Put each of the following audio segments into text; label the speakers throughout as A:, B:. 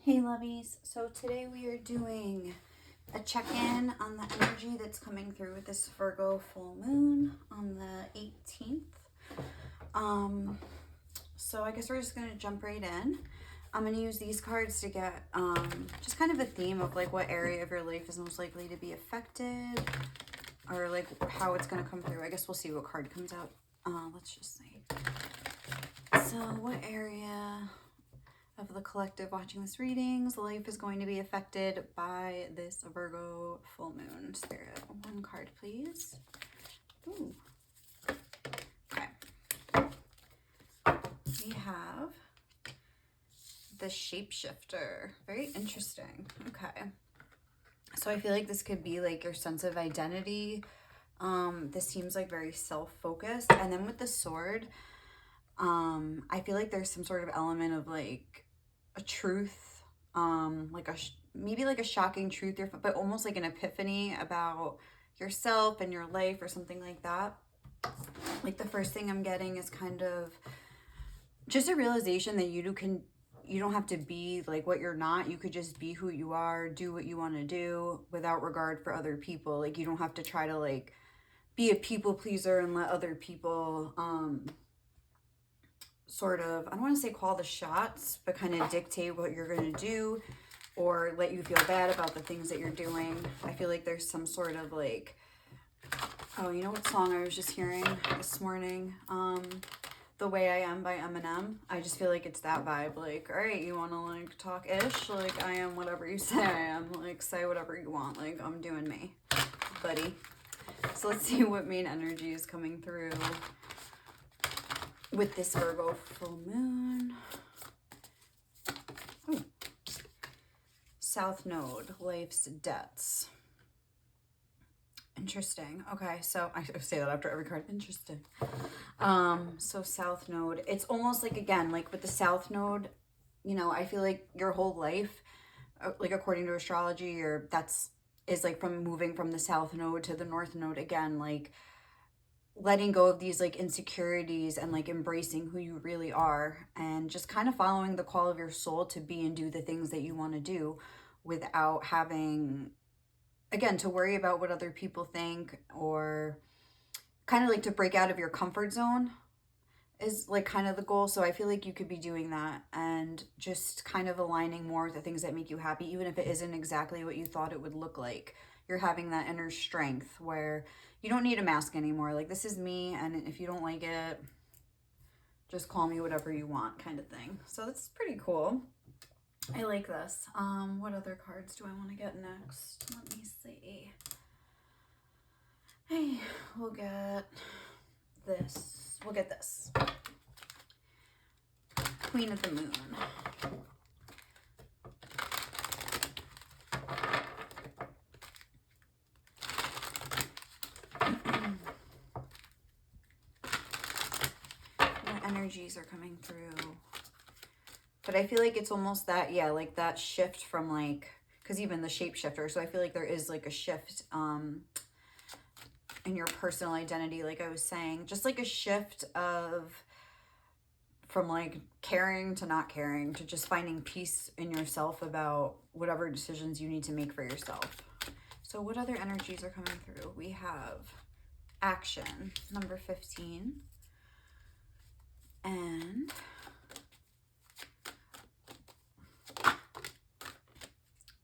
A: Hey lovies, so today we are doing a check-in on the energy that's coming through with this Virgo full moon on the 18th. So I guess we're just going to jump right in. I'm going to use these cards to get just kind of a theme of like what area of your life is most likely to be affected or like how it's going to come through. I guess we'll see what card comes out. Let's just see. So what area of the collective watching this reading's life is going to be affected by this Virgo full moon? Spirit, one card, please. Ooh. Okay. We have the Shapeshifter. Very interesting. Okay. So I feel like this could be like your sense of identity. This seems like very self-focused. And then with the sword, I feel like there's some sort of element of like a truth, like maybe like a shocking truth, but almost like an epiphany about yourself and your life or something like that. Like the first thing I'm getting is kind of just a realization that you don't have to be like what you're not. You could just be who you are, do what you want to do without regard for other people. Like you don't have to try to like be a people pleaser and let other people sort of, I don't want to say call the shots, but kind of dictate what you're going to do or let you feel bad about the things that you're doing. I feel like there's some sort of like, oh, you know what song I was just hearing this morning? The Way I Am by Eminem. I just feel like it's that vibe. Like, all right, you want to like talk ish? Like I am whatever you say I am. Like say whatever you want. Like I'm doing me, buddy. So let's see what main energy is coming through with this Virgo full moon. Ooh. South Node, life's debts. Interesting. Okay, so I say that after every card. Interesting. So South Node, it's almost like, again, like with the South Node, you know, I feel like your whole life, like according to astrology, is like from moving from the South Node to the North Node again, like letting go of these like insecurities and like embracing who you really are and just kind of following the call of your soul to be and do the things that you want to do without having, again, to worry about what other people think, or kind of like to break out of your comfort zone is like kind of the goal. So I feel like you could be doing that and just kind of aligning more with the things that make you happy, even if it isn't exactly what you thought it would look like. You're having that inner strength where you don't need a mask anymore. Like, this is me, and if you don't like it, just call me whatever you want, kind of thing. So that's pretty cool. I like this. What other cards do I want to get next? Let me see. Hey, we'll get this. We'll get this. Queen of the Moon. What energies are coming through? But I feel like it's almost that, yeah, like that shift from like, because even the Shapeshifter, so I feel like there is like a shift in your personal identity, like I was saying, just like a shift of from like caring to not caring to just finding peace in yourself about whatever decisions you need to make for yourself. So what other energies are coming through? We have action, number 15, and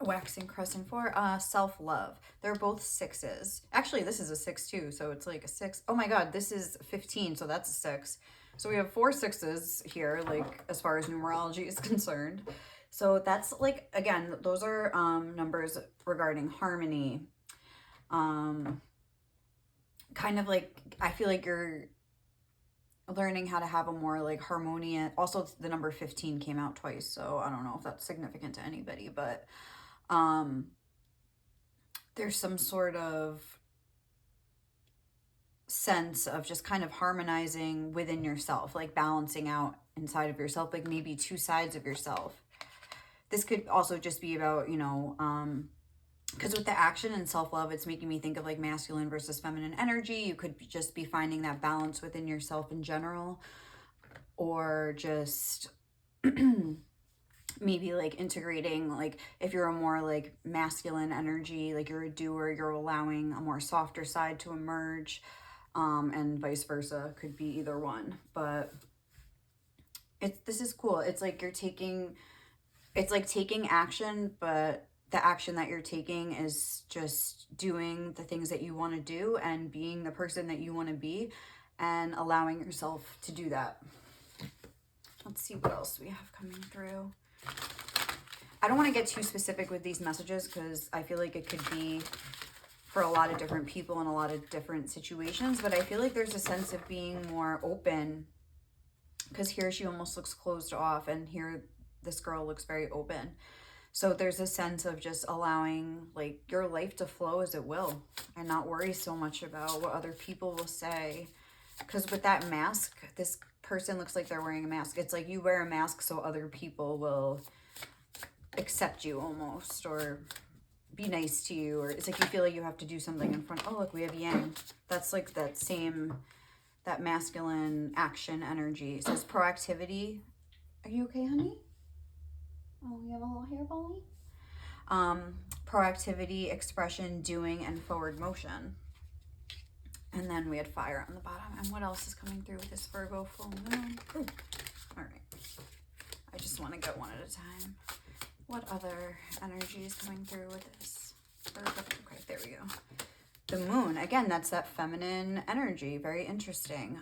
A: waxing crescent 4, self-love. They're both 6s. Actually, this is a 6 too, so it's like a 6. Oh my god, this is 15, so that's a 6. So we have 4 6s here, like as far as numerology is concerned. So that's like, again, those are numbers regarding harmony. Kind of like, I feel like you're learning how to have a more like harmonious. Also, the number 15 came out twice, so I don't know if that's significant to anybody, but there's some sort of sense of just kind of harmonizing within yourself, like balancing out inside of yourself, like maybe two sides of yourself. This could also just be about, you know, because with the action and self-love, it's making me think of like masculine versus feminine energy. You could just be finding that balance within yourself in general, or just maybe like integrating, like if you're a more like masculine energy, like you're a doer, you're allowing a more softer side to emerge, and vice versa, could be either one. But this is cool. It's like it's like taking action, but the action that you're taking is just doing the things that you want to do and being the person that you want to be and allowing yourself to do that. Let's see what else we have coming through. I don't want to get too specific with these messages because I feel like it could be for a lot of different people in a lot of different situations, but I feel like there's a sense of being more open, because here she almost looks closed off and here this girl looks very open. So there's a sense of just allowing like your life to flow as it will and not worry so much about what other people will say. Because with that mask, this person looks like they're wearing a mask. It's like you wear a mask so other people will accept you almost, or be nice to you, or it's like you feel like you have to do something in front. Oh, look, we have yang. That's like that masculine action energy. It says proactivity. Are you okay, honey? Oh, you have a little hair volley? Proactivity, expression, doing, and forward motion. And then we had fire on the bottom. And what else is coming through with this Virgo full moon? Ooh. All right. I just want to get one at a time. What other energy is coming through with this Virgo? Okay, there we go. The moon. Again, that's that feminine energy. Very interesting.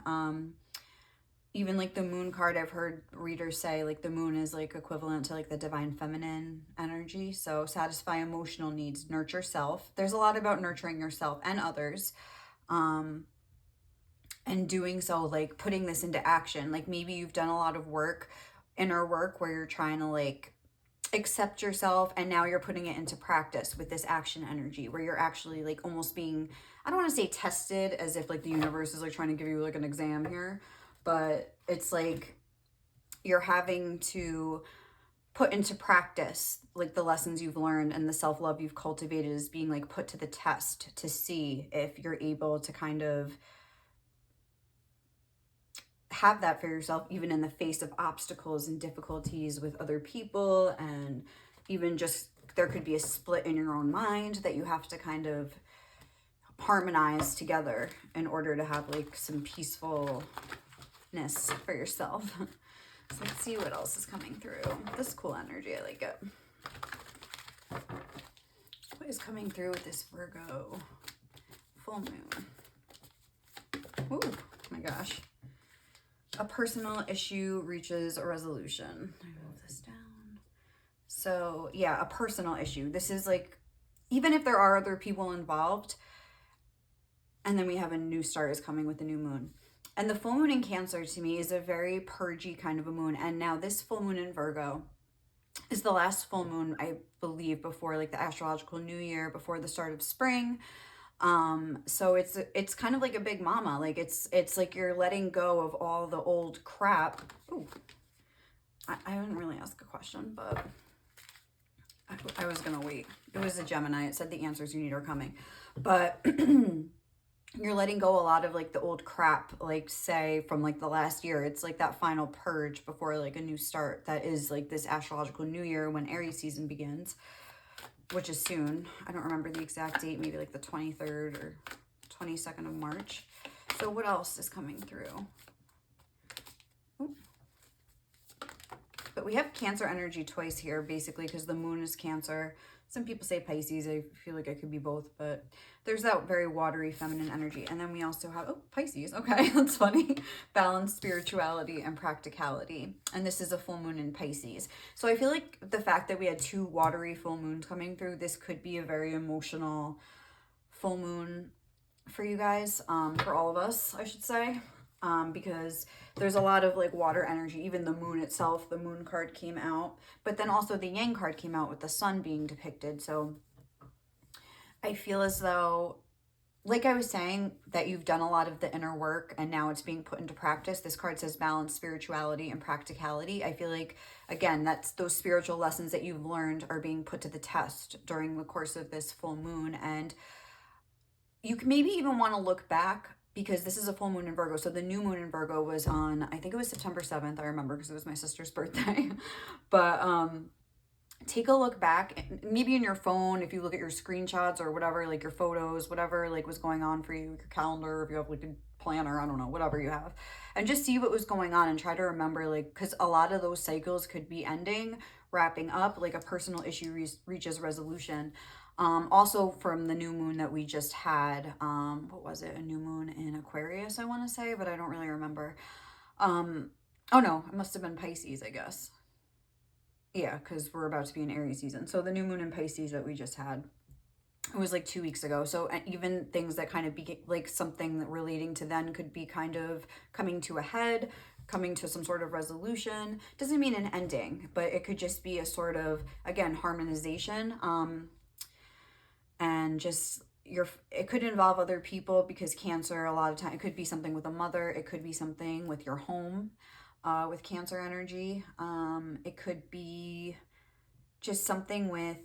A: Even like the moon card, I've heard readers say like the moon is like equivalent to like the divine feminine energy. So satisfy emotional needs, nurture self. There's a lot about nurturing yourself and others. And doing so, like putting this into action. Like maybe you've done a lot of work, inner work, where you're trying to like accept yourself, and now you're putting it into practice with this action energy where you're actually like almost being, I don't want to say tested as if like the universe is like trying to give you like an exam here, but it's like you're having to put into practice like the lessons you've learned, and the self-love you've cultivated is being like put to the test to see if you're able to kind of have that for yourself, even in the face of obstacles and difficulties with other people. And even just there could be a split in your own mind that you have to kind of harmonize together in order to have like some peacefulness for yourself. So let's see what else is coming through. This is cool energy. I like it. What is coming through with this Virgo full moon? Ooh, oh my gosh. A personal issue reaches a resolution. I move this down. So yeah, a personal issue. This is like, even if there are other people involved, and then we have a new start is coming with the new moon. And the full moon in Cancer to me is a very purgy kind of a moon. And now this full moon in Virgo is the last full moon, I believe, before like the astrological new year, before the start of spring. So it's kind of like a big mama. Like it's like you're letting go of all the old crap. Ooh, I didn't really ask a question, but I was gonna wait. It was a Gemini. It said the answers you need are coming, but you're letting go a lot of like the old crap, like say from like the last year. It's like that final purge before like a new start. That is like this astrological new year when Aries season begins, which is soon. I don't remember the exact date, maybe like the 23rd or 22nd of March. So what else is coming through? Ooh. But we have Cancer energy twice here, basically, because the moon is Cancer. Some people say Pisces. I feel like it could be both, but there's that very watery feminine energy. And then we also have, oh, Pisces. Okay, that's funny. Balance, spirituality, and practicality. And this is a full moon in Pisces. So I feel like the fact that we had two watery full moons coming through, this could be a very emotional full moon for you guys, for all of us, I should say. Because there's a lot of like water energy. Even the moon itself, the moon card came out, but then also the yang card came out with the sun being depicted. So I feel as though, like I was saying, that you've done a lot of the inner work and now it's being put into practice. This card says balance, spirituality, and practicality. I feel like, again, that's those spiritual lessons that you've learned are being put to the test during the course of this full moon. And you can maybe even want to look back because this is a full moon in Virgo. So the new moon in Virgo was on, I think it was September 7th. I remember because it was my sister's birthday. But take a look back, maybe in your phone, if you look at your screenshots or whatever, like your photos, whatever like was going on for you, your calendar, if you have like a planner, I don't know, whatever you have, and just see what was going on and try to remember, like, because a lot of those cycles could be ending, wrapping up, like a personal issue reaches resolution. Also from the new moon that we just had, what was it? A new moon in Aquarius, I want to say, but I don't really remember. Oh no, it must have been Pisces, I guess. Yeah, because we're about to be in Aries season. So the new moon in Pisces that we just had, it was like 2 weeks ago. So even things that kind of be like something that relating to then could be kind of coming to a head, coming to some sort of resolution. Doesn't mean an ending, but it could just be a sort of, again, harmonization. And just it could involve other people, because Cancer, a lot of time, it could be something with a mother. It could be something with your home, with Cancer energy. It could be just something with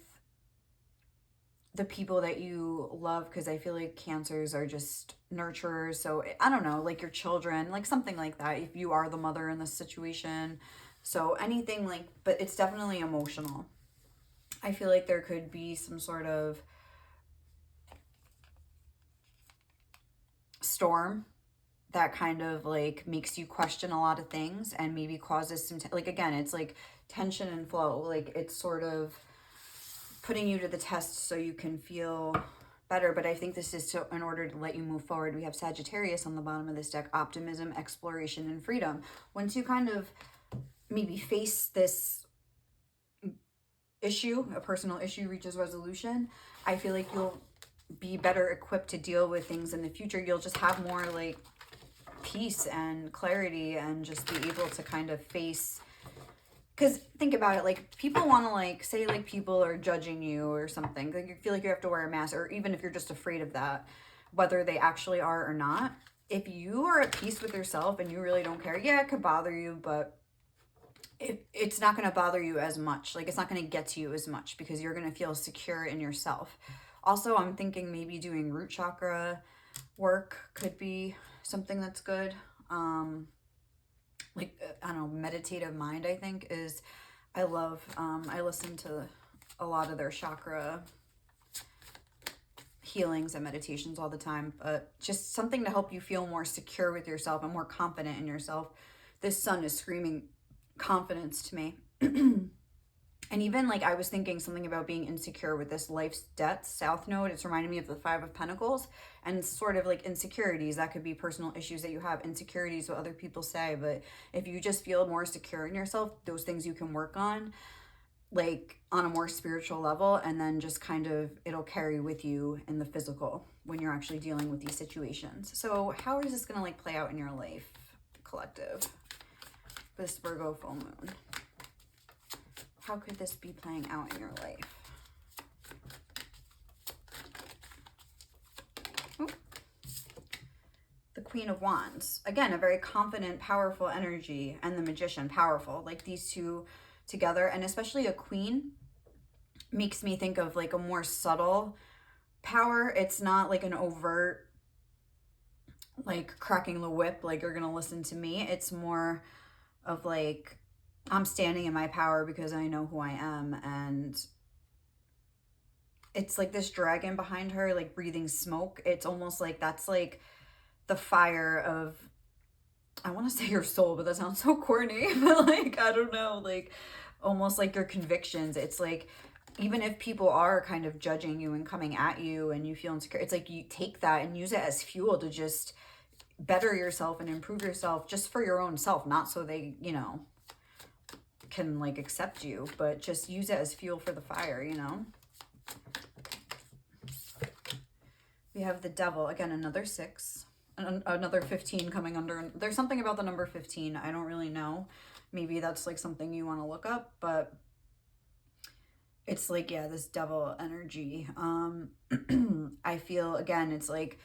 A: the people that you love, because I feel like Cancers are just nurturers. So I don't know, like your children, like something like that, if you are the mother in this situation. So anything like, but it's definitely emotional. I feel like there could be some sort of storm that kind of like makes you question a lot of things and maybe causes some like, again, it's like tension and flow, like it's sort of putting you to the test so you can feel better. But I think this is to, in order to let you move forward. We have Sagittarius on the bottom of this deck, optimism, exploration, and freedom. Once you kind of maybe face this issue, a personal issue reaches resolution, I feel like you'll be better equipped to deal with things in the future. You'll just have more like peace and clarity, and just be able to kind of face, because think about it, like people want to like say like people are judging you or something, like you feel like you have to wear a mask, or even if you're just afraid of that, whether they actually are or not. If you are at peace with yourself and you really don't care, yeah, it could bother you, but it's not going to bother you as much. Like it's not going to get to you as much, because you're going to feel secure in yourself. Also, I'm thinking maybe doing root chakra work could be something that's good. Like, I don't know, meditative mind, I think is, I love, I listen to a lot of their chakra healings and meditations all the time, but just something to help you feel more secure with yourself and more confident in yourself. This sun is screaming confidence to me. And even like I was thinking something about being insecure with this life's debts south node. It's reminding me of the 5 of Pentacles, and sort of like insecurities. That could be personal issues that you have, insecurities, what other people say. But if you just feel more secure in yourself, those things you can work on, like on a more spiritual level, and then just kind of it'll carry with you in the physical when you're actually dealing with these situations. So how is this going to like play out in your life, collective, this Virgo full moon? How could this be playing out in your life? Ooh. The Queen of Wands. Again, a very confident, powerful energy, and the Magician, powerful. Like these two together, and especially a queen, makes me think of like a more subtle power. It's not like an overt, like cracking the whip, like you're gonna listen to me. It's more of like, I'm standing in my power because I know who I am. And it's like this dragon behind her, like breathing smoke. It's almost like that's like the fire of, I want to say your soul, but that sounds so corny. But like, I don't know, like almost like your convictions. It's like, even if people are kind of judging you and coming at you and you feel insecure, it's like you take that and use it as fuel to just better yourself and improve yourself, just for your own self, not so they, you know, can like accept you, but just use it as fuel for the fire, you know. We have the Devil, again, another 6, another 15 coming under. There's something about the number 15, I don't really know. Maybe that's like something you want to look up, but it's like, yeah, this Devil energy. I feel, again, it's like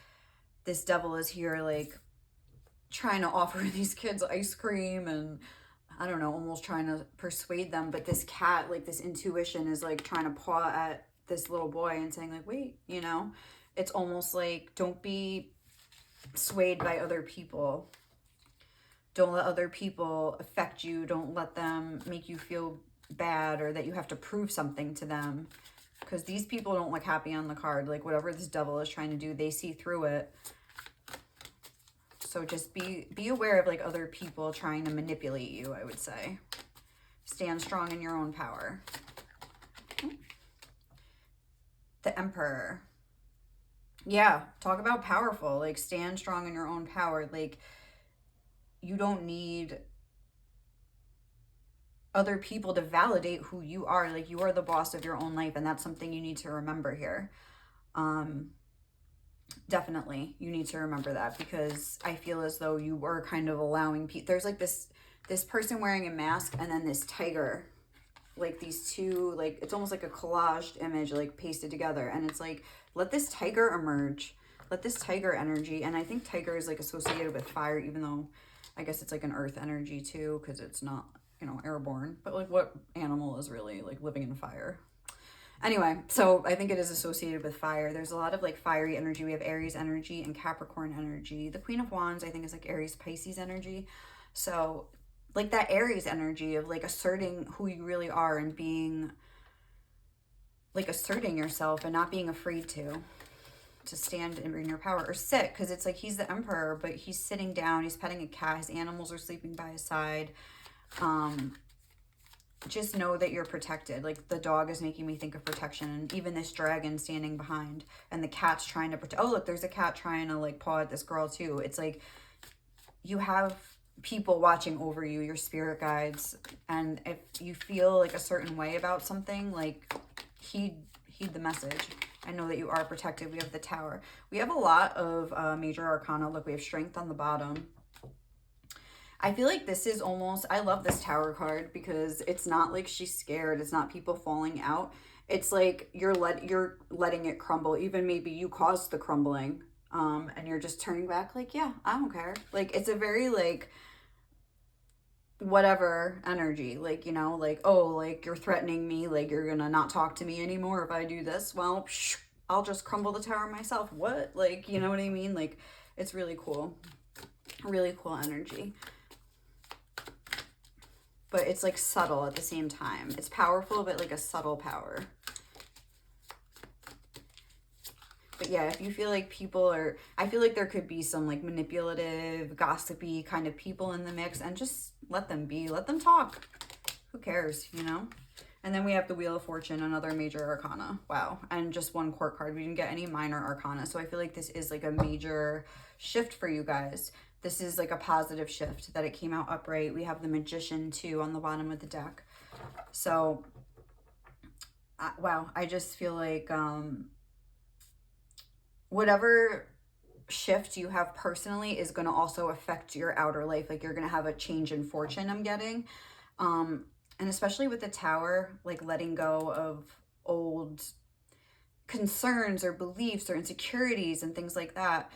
A: this Devil is here like trying to offer these kids ice cream, and I don't know, almost trying to persuade them. But this cat, like this intuition, is like trying to paw at this little boy and saying like, wait, you know, it's almost like, don't be swayed by other people. Don't let other people affect you. Don't let them make you feel bad or that you have to prove something to them. Because these people don't look happy on the card. Like whatever this devil is trying to do, they see through it. So just be aware of like other people trying to manipulate you, I would say. Stand strong in your own power. The Emperor. Yeah, talk about powerful. Like stand strong in your own power. Like you don't need other people to validate who you are. Like you are the boss of your own life, and that's something you need to remember here. Definitely you need to remember that, because I feel as though you were kind of allowing people. There's like this person wearing a mask and then this tiger, like these two, like it's almost like a collaged image like pasted together, and it's like, let this tiger emerge, let this tiger energy. And I think tiger is like associated with fire, even though I guess it's like an earth energy too, because it's not, you know, airborne. But like what animal is really like living in fire? Anyway, so I think it is associated with fire. There's a lot of like fiery energy. We have Aries energy and Capricorn energy. The Queen of Wands, I think, is like Aries Pisces energy. So like that Aries energy of like asserting who you really are and being like asserting yourself and not being afraid to stand in your power, or sit, because it's like he's the Emperor, but he's sitting down, he's petting a cat, his animals are sleeping by his side. Just know that you're protected. Like the dog is making me think of protection, and even this dragon standing behind, and the cat's trying to protect. Oh, look, there's a cat trying to like paw at this girl too. It's like you have people watching over you, your spirit guides, and if you feel like a certain way about something, like heed the message. I know that you are protected. We have the Tower. We have a lot of major arcana. Look, we have Strength on the bottom. I feel like this is almost, I love this Tower card because it's not like she's scared. It's not people falling out. It's like you're letting it crumble. Even maybe you caused the crumbling, and you're just turning back like, yeah, I don't care. Like it's a very like whatever energy, like, you know, like, oh, like you're threatening me, like you're gonna not talk to me anymore if I do this. Well, I'll just crumble the tower myself. What? Like, you know what I mean? Like it's really cool. Really cool energy. But it's like subtle at the same time. It's powerful, but like a subtle power. But yeah, if you feel like people are, I feel like there could be some like manipulative, gossipy kind of people in the mix, and just let them be, let them talk. Who cares, you know? And then we have the Wheel of Fortune, another major arcana. Wow. And just one court card. We didn't get any minor arcana. So I feel like this is like a major shift for you guys. This is like a positive shift that it came out upright. We have the Magician too on the bottom of the deck. So, wow. I just feel like whatever shift you have personally is going to also affect your outer life. Like you're going to have a change in fortune, I'm getting. And especially with the Tower, like letting go of old concerns or beliefs or insecurities and things like that,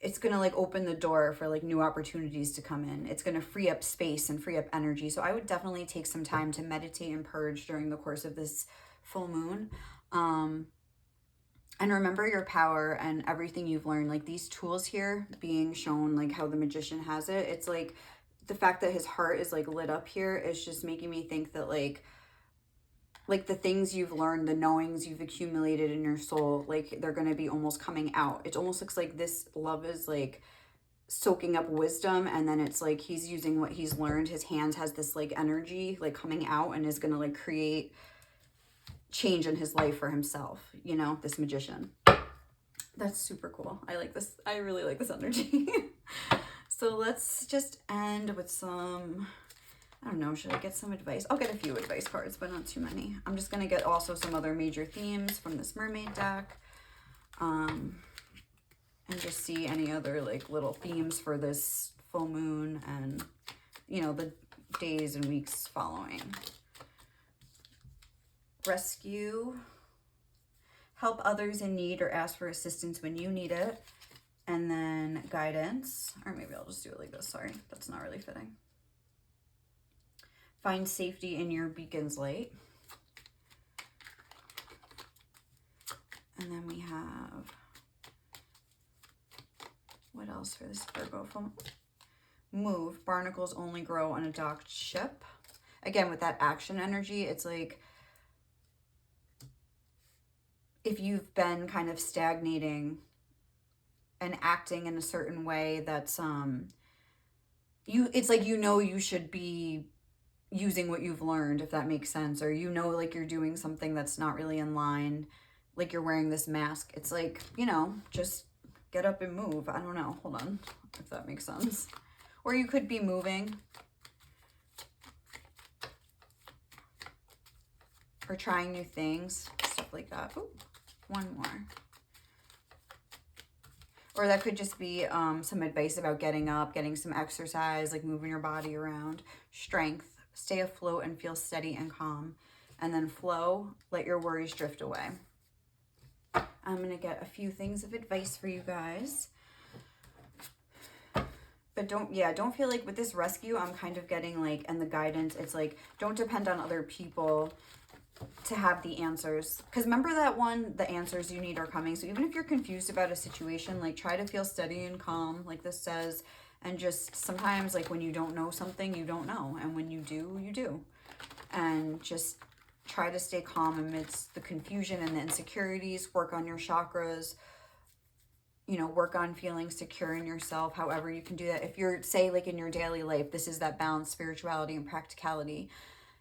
A: it's going to like open the door for like new opportunities to come in. It's going to free up space and free up energy. So I would definitely take some time to meditate and purge during the course of this full moon. And remember your power and everything you've learned. Like these tools here being shown, like how the Magician has it. It's like the fact that his heart is like lit up here is just making me think that like the things you've learned, the knowings you've accumulated in your soul, like they're going to be almost coming out. It almost looks like this love is like soaking up wisdom, and then it's like he's using what he's learned. His hands has this like energy like coming out and is going to like create change in his life for himself, you know, this Magician. That's super cool. I like this. I really like this energy. So let's just end with some, I don't know, should I get some advice? I'll get a few advice cards, but not too many. I'm just going to get also some other major themes from this mermaid deck. And just see any other like little themes for this full moon and, you know, the days and weeks following. Rescue. Help others in need or ask for assistance when you need it. And then guidance, or maybe I'll just do it like this. Sorry, that's not really fitting. Find safety in your beacon's light. And then we have What else for this Virgo? Move. Barnacles only grow on a docked ship. Again, with that action energy, it's like if you've been kind of stagnating and acting in a certain way that's it's like you should be using what you've learned, if that makes sense, or like you're doing something that's not really in line, like you're wearing this mask. It's like, just get up and move. I don't know. Hold on, if that makes sense. Or you could be moving or trying new things, stuff like that. Ooh, one more. Or that could just be some advice about getting up, getting some exercise, like moving your body around. Strength. Stay afloat and feel steady and calm. And then flow. Let your worries drift away. I'm going to get a few things of advice for you guys. But don't feel like with this rescue, I'm kind of getting like, and the guidance, it's like, don't depend on other people to have the answers. Because remember that one, the answers you need are coming. So even if you're confused about a situation, like try to feel steady and calm, like this says. And just sometimes, like when you don't know something, you don't know. And when you do, you do. And just try to stay calm amidst the confusion and the insecurities. Work on your chakras. Work on feeling secure in yourself, however you can do that. If you're, say, like in your daily life, this is that balance, spirituality and practicality.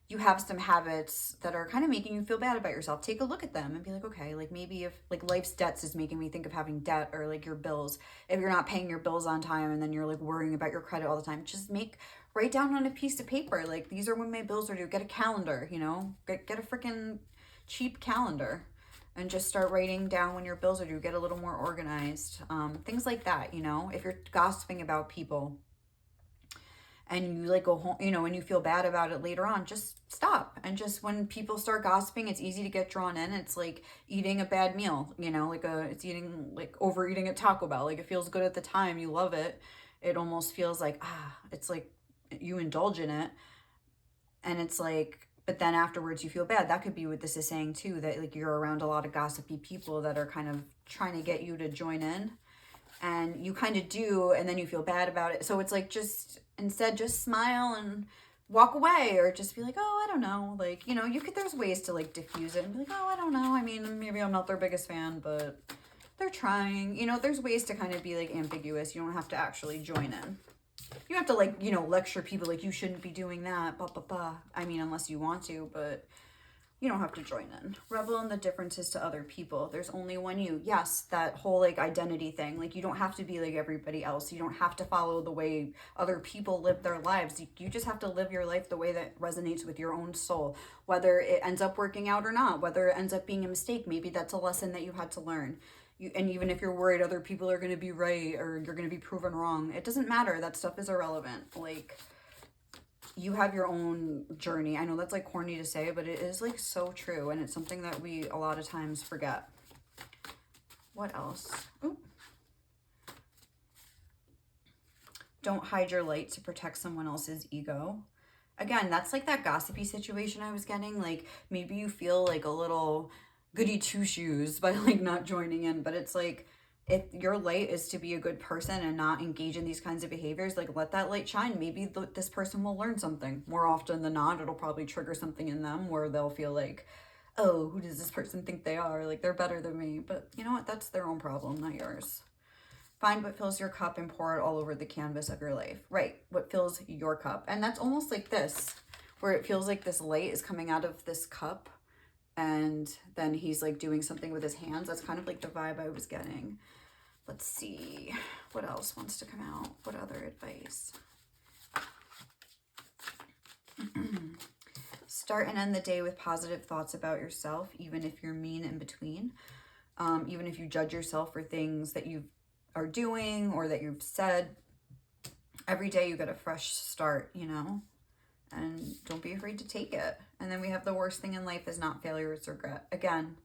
A: You have some habits that are kind of making you feel bad about yourself. Take a look at them and be like, okay, like maybe if like life's debts is making me think of having debt, or like your bills, if you're not paying your bills on time and then you're like worrying about your credit all the time, just write down on a piece of paper, like these are when my bills are due. Get a calendar, get a freaking cheap calendar and just start writing down when your bills are due. Get a little more organized. Things like that, if you're gossiping about people, and you like go home, and you feel bad about it later on, just stop. And just when people start gossiping, it's easy to get drawn in. It's like eating a bad meal, it's eating like overeating at Taco Bell. Like it feels good at the time, you love it. It almost feels like, it's like you indulge in it. And it's like, but then afterwards you feel bad. That could be what this is saying too, that like you're around a lot of gossipy people that are kind of trying to get you to join in. And you kind of do, and then you feel bad about it. So it's like, instead just smile and walk away, or just be like, oh, I don't know. Like, there's ways to like diffuse it and be like, oh, I don't know. I mean, maybe I'm not their biggest fan, but they're trying. There's ways to kind of be like ambiguous. You don't have to actually join in. You have to like, lecture people like you shouldn't be doing that, blah, blah, blah. I mean, unless you want to, but you don't have to join in. Revel in the differences to other people. There's only one you. Yes, that whole like identity thing. Like you don't have to be like everybody else. You don't have to follow the way other people live their lives. You just have to live your life the way that resonates with your own soul. Whether it ends up working out or not, whether it ends up being a mistake, maybe that's a lesson that you had to learn. And even if you're worried other people are going to be right or you're going to be proven wrong, it doesn't matter. That stuff is irrelevant. Like, you have your own journey. I know that's like corny to say, but it is like so true. And it's something that we a lot of times forget. What else? Ooh. Don't hide your light to protect someone else's ego. Again, that's like that gossipy situation I was getting. Like maybe you feel like a little goody two shoes by like not joining in, but it's like, if your light is to be a good person and not engage in these kinds of behaviors, like let that light shine. Maybe this person will learn something. More often than not, it'll probably trigger something in them where they'll feel like, oh, who does this person think they are? Like they're better than me. But you know what? That's their own problem, not yours. Find what fills your cup and pour it all over the canvas of your life. Right. What fills your cup. And that's almost like this, where it feels like this light is coming out of this cup and then he's like doing something with his hands. That's kind of like the vibe I was getting. Let's see what else wants to come out. What other advice? Start and end the day with positive thoughts about yourself, even if you're mean in between. Even if you judge yourself for things that you are doing or that you've said. Every day you get a fresh start, and don't be afraid to take it. And then we have the worst thing in life is not failure, it's regret. Again,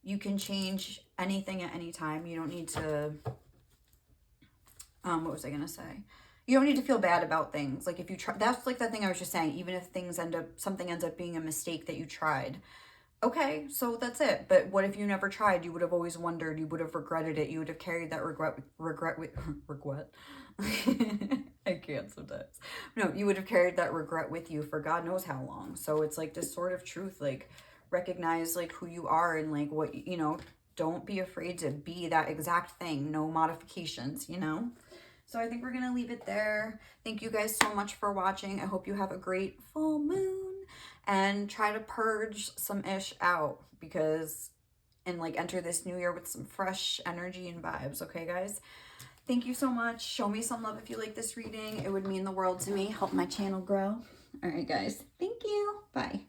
A: you can change anything at any time. You don't need to, what was I going to say? You don't need to feel bad about things. Like if you try, that's like that thing I was just saying, even if something ends up being a mistake that you tried, Okay, so that's it. But what if you never tried? You would have always wondered. You would have regretted it. You would have carried that regret with regret. I can't sometimes. No, you would have carried that regret with you for God knows how long. So it's like this sort of truth, like recognize like who you are and like what, you know, don't be afraid to be that exact thing. No modifications, you know? So I think we're going to leave it there. Thank you guys so much for watching. I hope you have a great full moon and try to purge some ish out because, and like enter this new year with some fresh energy and vibes. Okay, guys? Thank you so much. Show me some love if you like this reading. It would mean the world to me. Help my channel grow. All right, guys. Thank you. Bye.